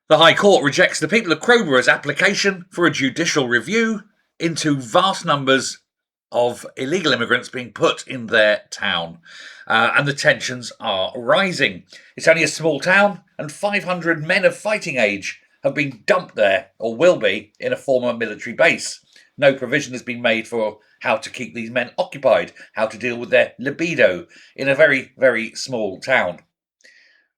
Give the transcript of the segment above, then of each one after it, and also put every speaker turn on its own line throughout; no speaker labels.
The High Court rejects the people of Crowborough's application for a judicial review into vast numbers of illegal immigrants being put in their town. And the tensions are rising. It's only a small town, and 500 men of fighting age have been dumped there, or will be, in a former military base. No provision has been made for how to keep these men occupied, how to deal with their libido in a very, very small town.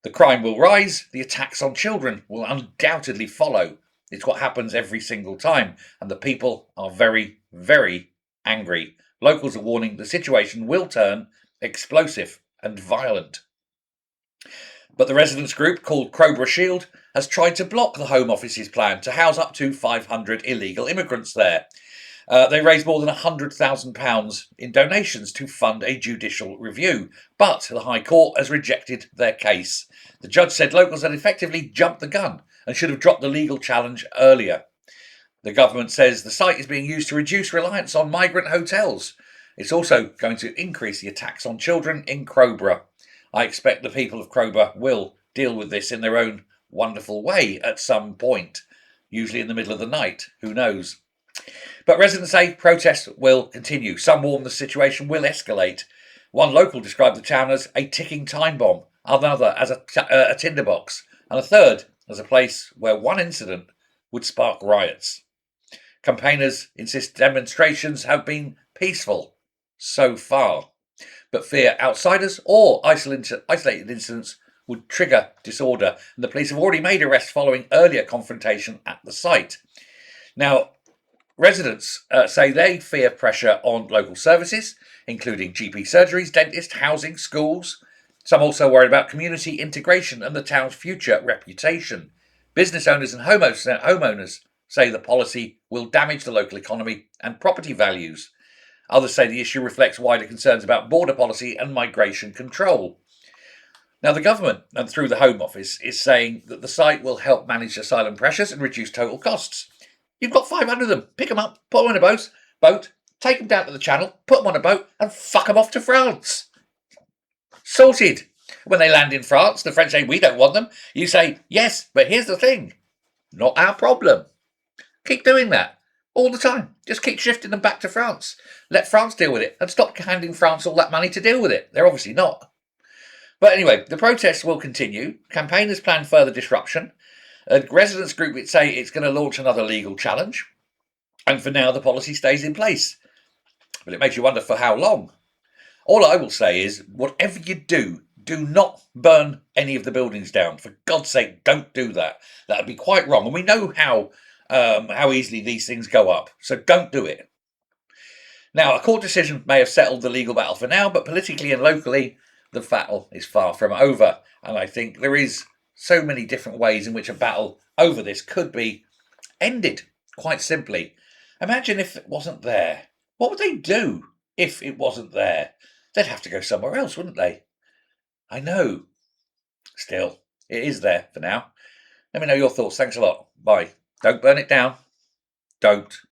The crime will rise, the attacks on children will undoubtedly follow. It's what happens every single time, and the people are very, very angry. Locals are warning the situation will turn explosive and violent. But the residents' group, called Crowborough Shield, has tried to block the Home Office's plan to house up to 500 illegal immigrants there. They raised more than £100,000 in donations to fund a judicial review, but the High Court has rejected their case. The judge said locals had effectively jumped the gun and should have dropped the legal challenge earlier. The government says the site is being used to reduce reliance on migrant hotels. It's also going to increase the attacks on children in Crowborough. I expect the people of Crover will deal with this in their own wonderful way at some point, usually in the middle of the night, who knows. But residents say protests will continue. Some warn the situation will escalate. One local described the town as a ticking time bomb, another as a tinderbox, and a third as a place where one incident would spark riots. Campaigners insist demonstrations have been peaceful so far, but fear outsiders or isolated incidents would trigger disorder, and the police have already made arrests following earlier confrontation at the site. Now, residents say they fear pressure on local services, including GP surgeries, dentists, housing, schools. Some also worried about community integration and the town's future reputation. Business owners and homeowners say the policy will damage the local economy and property values. Others say the issue reflects wider concerns about border policy and migration control. Now, the government, and through the Home Office, is saying that the site will help manage asylum pressures and reduce total costs. You've got 500 of them. Pick them up, put them in a boat, take them down to the channel, put them on a boat, and fuck them off to France. Sorted. When they land in France, the French say, we don't want them. You say, yes, but here's the thing. Not our problem. Keep doing that all the time. Just keep shifting them back to France. Let France deal with it and stop handing France all that money to deal with it. They're obviously not. But anyway, the protests will continue. Campaigners plan further disruption. A residents group would say it's going to launch another legal challenge. And for now, the policy stays in place. But it makes you wonder for how long. All I will say is, whatever you do not burn any of the buildings down. For God's sake, don't do that. That would be quite wrong. And we know how easily these things go up. So don't do it. Now, a court decision may have settled the legal battle for now, but politically and locally, the battle is far from over. And I think there is so many different ways in which a battle over this could be ended, quite simply. Imagine if it wasn't there. What would they do if it wasn't there? They'd have to go somewhere else, wouldn't they? I know. Still, it is there for now. Let me know your thoughts. Thanks a lot. Bye. Don't burn it down. Don't.